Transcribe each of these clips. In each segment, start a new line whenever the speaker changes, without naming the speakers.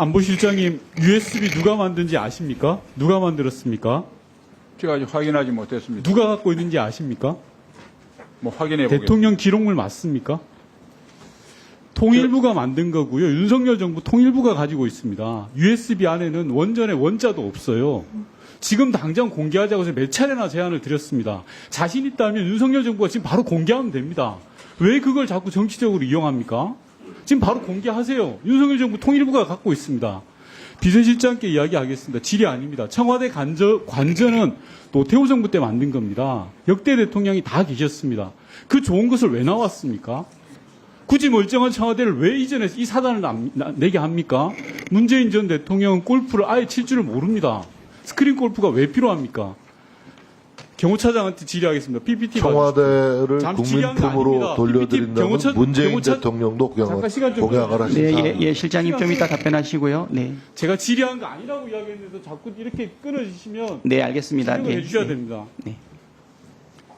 안보실장님, USB 누가 만든지 아십니까? 누가 만들었습니까?
제가 아직 확인하지 못했습니다.
누가 갖고 있는지 아십니까?
뭐 확인해 보겠습니다.
대통령 기록물 맞습니까? 통일부가 만든 거고요. 윤석열 정부 통일부가 가지고 있습니다. USB 안에는 원전의 원자도 없어요. 지금 당장 공개하자고 해서 몇 차례나 제안을 드렸습니다. 자신 있다면 윤석열 정부가 지금 바로 공개하면 됩니다. 왜 그걸 자꾸 정치적으로 이용합니까? 지금 바로 공개하세요. 윤석열 정부 통일부가 갖고 있습니다. 비서실장께 이야기하겠습니다. 질이 아닙니다. 청와대 관저는 노태우 정부 때 만든 겁니다. 역대 대통령이 다 계셨습니다. 그 좋은 것을 왜 나왔습니까? 굳이 멀쩡한 청와대를 왜 이전에 이 사단을 내게 합니까? 문재인 전 대통령은 골프를 아예 칠 줄을 모릅니다. 스크린 골프가 왜 필요합니까? 경호차장한테 질의하겠습니다. PPT
청와대를
잠시 질의한 거
국민품으로
아닙니다.
돌려드린다면 문재인 대통령도
잠깐 시간 좀
공약을 하신다.
네, 실장님 좀 이따 답변하시고요. 네,
제가 질의한 거 아니라고 이야기했는데 자꾸 이렇게 끊어주시면
네, 알겠습니다.
설명을
네,
해주셔야
네.
됩니다.
네.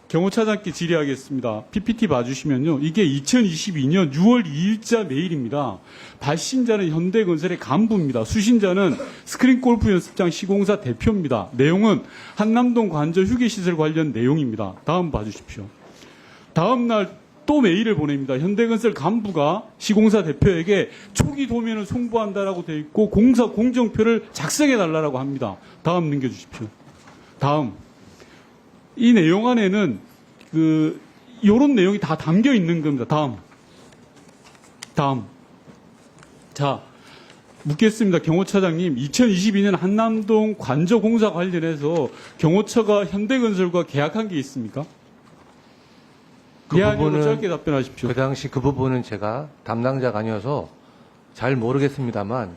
경호차장께 질의하겠습니다. PPT 봐주시면요. 이게 2022년 6월 2일자 메일입니다. 발신자는 현대건설의 간부입니다. 수신자는 스크린 골프 연습장 시공사 대표입니다. 내용은 한남동 관저 휴게시설 관련 내용입니다. 다음 봐주십시오. 다음 날 또 메일을 보냅니다. 현대건설 간부가 시공사 대표에게 초기 도면을 송부한다라고 되어 있고 공사 공정표를 작성해달라고 합니다. 다음 넘겨주십시오. 다음. 이 내용 안에는 요런 내용이 다 담겨 있는 겁니다. 다음. 자, 묻겠습니다. 경호차장님, 2022년 한남동 관저 공사 관련해서 경호처가 현대건설과 계약한 게 있습니까?
그
네, 아니면
부분은
짧게 답변하십시오.
그 당시 그 부분은 제가 담당자가 아니어서 잘 모르겠습니다만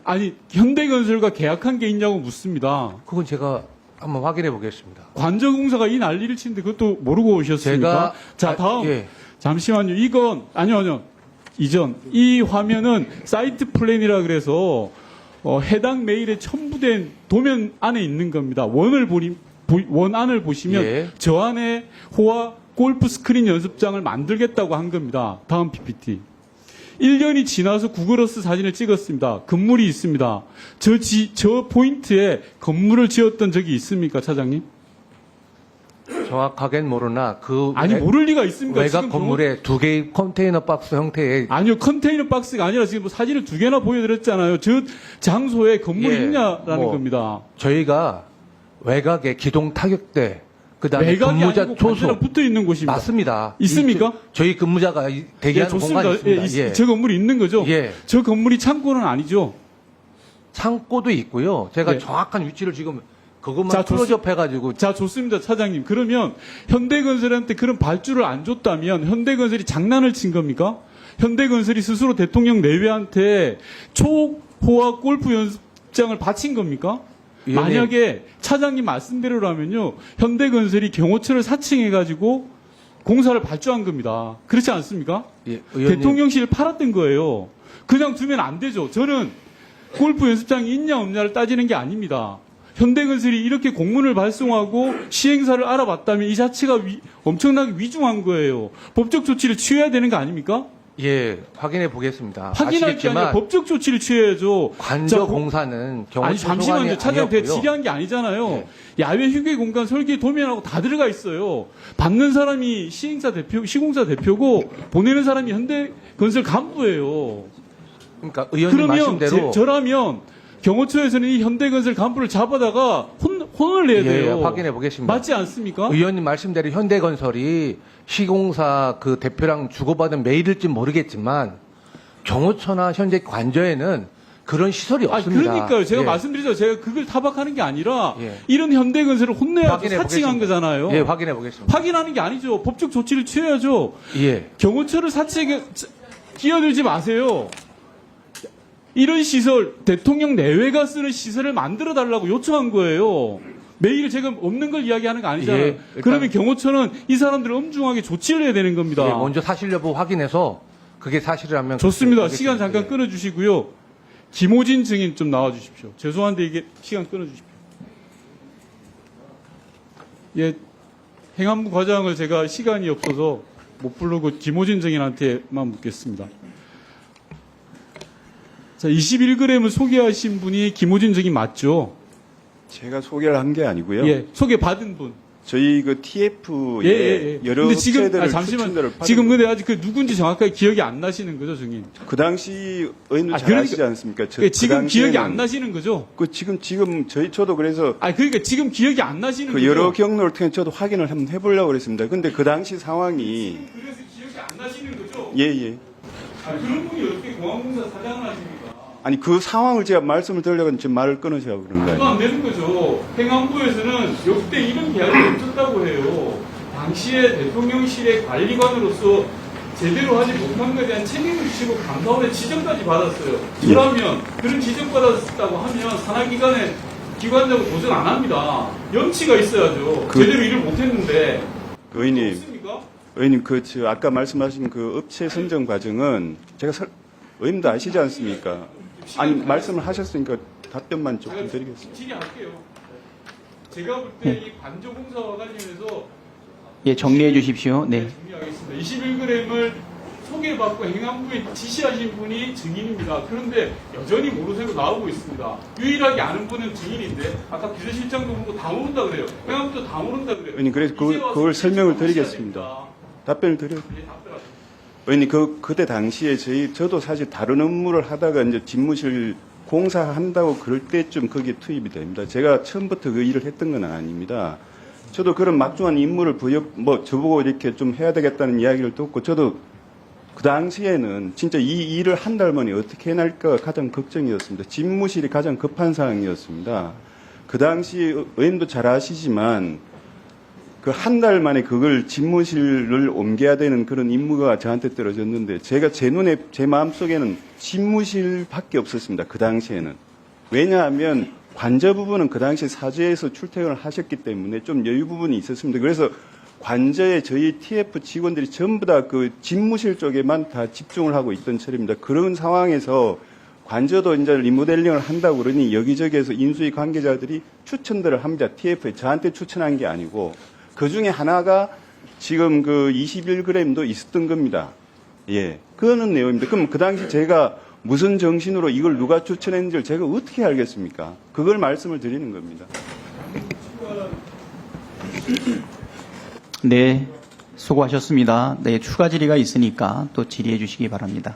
아니, 현대건설과 계약한 게 있냐고 묻습니다.
그건 제가 한번 확인해 보겠습니다.
관저공사가 이 난리를 치는데 그것도 모르고 오셨습니까? 자, 다음.
예.
잠시만요. 이건, 아니요. 이전. 이 화면은 사이트 플랜이라 그래서, 해당 메일에 첨부된 도면 안에 있는 겁니다. 원안을 보시면
예.
저 안에 호화 골프 스크린 연습장을 만들겠다고 한 겁니다. 다음 PPT. 1년이 지나서 구글어스 사진을 찍었습니다. 건물이 있습니다. 저 포인트에 건물을 지었던 적이 있습니까, 차장님?
정확하게는 모르나 그
아니, 모를 리가 있습니까?
외곽
지금
건물에 두 개의 컨테이너 박스 형태의
아니요, 컨테이너 박스가 아니라 지금 뭐 사진을 2개나 보여드렸잖아요. 저 장소에 건물이
예,
있냐라는
뭐,
겁니다.
저희가 외곽에 기동 타격대 그다음에
외곽이
근무자
아니고 관저랑
초소
붙어 있는 곳입니다.
맞습니다.
있습니까?
저희 근무자가
예,
대기하는
좋습니다.
공간이 있습니다.
예, 저 건물이 있는 거죠?
예.
저 건물이 창고는 아니죠?
창고도 있고요. 제가
네.
정확한 위치를 지금 그것만
자,
클로즈업 해가지고
자, 좋습니다, 차장님. 그러면 현대건설한테 그런 발주를 안 줬다면 현대건설이 장난을 친 겁니까? 현대건설이 스스로 대통령 내외한테 초호화 골프 연습장을 바친 겁니까?
의원님.
만약에 차장님 말씀대로라면요, 현대건설이 경호처를 사칭해가지고 공사를 발주한 겁니다. 그렇지 않습니까?
예, 의원님.
대통령실을 팔았던 거예요. 그냥 두면 안 되죠. 저는 골프 연습장이 있냐 없냐를 따지는 게 아닙니다. 현대건설이 이렇게 공문을 발송하고 시행사를 알아봤다면 이 자체가 엄청나게 위중한 거예요. 법적 조치를 취해야 되는 거 아닙니까?
예, 확인해 보겠습니다.
확인할 게 아니라
아시겠지만
법적 조치를 취해야죠.
관저
자,
공사는 경호
아니, 잠시만요. 차장님, 제가 질의한 게 아니잖아요.
네.
야외 휴게 공간 설계 도면하고 다 들어가 있어요. 받는 사람이 시공사 대표고 보내는 사람이 현대건설 간부예요.
그러니까 의원님
그러면
말씀대로
저라면 경호처에서는 이 현대건설 간부를 잡아다가 혼을 내야
예,
돼요.
확인해 보겠습니다.
맞지 않습니까?
의원님 말씀대로 현대건설이 시공사 그 대표랑 주고받은 메일일지 모르겠지만 경호처나 현재 관저에는 그런 시설이
아니,
없습니다.
그러니까요. 제가
예.
말씀드리죠. 제가 그걸 타박하는 게 아니라
예.
이런 현대건설을 혼내야죠.
확인해
사칭한
보겠습니다.
거잖아요.
예, 확인해 보겠습니다.
확인하는 게 아니죠. 법적 조치를 취해야죠.
예.
경호처를 사칭에 끼어들지 마세요. 이런 시설, 대통령 내외가 쓰는 시설을 만들어 달라고 요청한 거예요. 메일을 제가 없는 걸 이야기하는 거 아니잖아요.
예, 일단-
그러면 경호처는 이 사람들을 엄중하게 조치를 해야 되는 겁니다.
예, 먼저 사실 여부 확인해서 그게 사실이라면
좋습니다.
그렇게
시간
하겠습니다.
잠깐
예.
끊어주시고요. 김호진 증인 좀 나와주십시오. 죄송한데 이게 시간 끊어주십시오. 예, 행안부 과장을 제가 시간이 없어서 못 부르고 김호진 증인한테만 묻겠습니다. 자, 21g을 소개하신 분이 김호준 증인 맞죠?
제가 소개를 한 게 아니고요.
예, 소개받은 분.
저희 그 TF에
예.
여러
근데 지금,
업체들을
잠시만.
추천들을 받은
지금 근데 아직 그 누군지 정확하게 기억이 안 나시는 거죠, 증인?
그 당시 의원도 잘
그러니까-
아시지 않습니까?
그 지금 기억이
당시에는
안 나시는 거죠?
지금 저도 그래서
그러니까 지금 기억이 안 나시는
그
거죠?
여러 경로를 통해 저도 확인을 한번 해보려고 그랬습니다. 근데 그 당시 상황이
그래서 기억이 안 나시는 거죠?
예.
그런 분이 어떻게 공항공사 사장을 하십니까?
아니 그 상황을 제가 말씀을 드리려고 지금 말을 끊으시라고 그런
그거
거예요.
안 되는 거죠. 행안부에서는 역대 이런 계약을 없었다고 해요. 당시에 대통령실의 관리관으로서 제대로 하지 못한 것에 대한 책임을 지고 감사원의 지적까지 받았어요. 그러면 그런 지적받았다고 하면 산하기관에 기관장은 도전 안 합니다. 염치가 있어야죠. 제대로 일을 못했는데.
의원님,
없습니까?
의원님 저 아까 말씀하신 그 업체 선정 과정은 제가 의원님도 아시지 않습니까? 아니 말씀을 하셨으니까 답변만 조금 드리겠습니다.
질의할게요. 제가 볼 때 이 관조공사와 관련해서
예, 정리해 주십시오. 네.
정리하겠습니다. 21g을 소개받고 행안부에 지시하신 분이 증인입니다. 그런데 여전히 모르쇠로 나오고 있습니다. 유일하게 아는 분은 증인인데 아까 비서실장도 보고 다 모른다 그래요. 행안부도 다 모른다 그래요.
의원님 그래서
이제 와서
그걸 설명을
하셔야
드리겠습니다.
됩니다.
답변을 드려요.
예, 답변하세요.
의원님 그때 당시에 저도 사실 다른 업무를 하다가 이제 집무실 공사한다고 그럴 때쯤 거기에 투입이 됩니다. 제가 처음부터 그 일을 했던 건 아닙니다. 저도 그런 막중한 임무를 저보고 이렇게 좀 해야 되겠다는 이야기를 듣고 저도 그 당시에는 진짜 이 일을 한 달 만에 어떻게 해낼까 가장 걱정이었습니다. 집무실이 가장 급한 상황이었습니다. 그 당시 의원님도 잘 아시지만 그 한 달 만에 그걸 집무실을 옮겨야 되는 그런 임무가 저한테 떨어졌는데 제가 제 눈에 제 마음속에는 집무실밖에 없었습니다. 그 당시에는. 왜냐하면 관저 부분은 그 당시 사저에서 출퇴근을 하셨기 때문에 좀 여유 부분이 있었습니다. 그래서 관저에 저희 TF 직원들이 전부 다 그 집무실 쪽에만 다 집중을 하고 있던 차례입니다. 그런 상황에서 관저도 이제 리모델링을 한다고 그러니 여기저기에서 인수위 관계자들이 추천들을 합니다. TF에 저한테 추천한 게 아니고 그 중에 하나가 지금 그 21g도 있었던 겁니다. 예. 그거는 내용입니다. 그럼 그 당시 제가 무슨 정신으로 이걸 누가 추천했는지를 제가 어떻게 알겠습니까? 그걸 말씀을 드리는 겁니다.
네. 수고하셨습니다. 네, 추가 질의가 있으니까 또 질의해 주시기 바랍니다.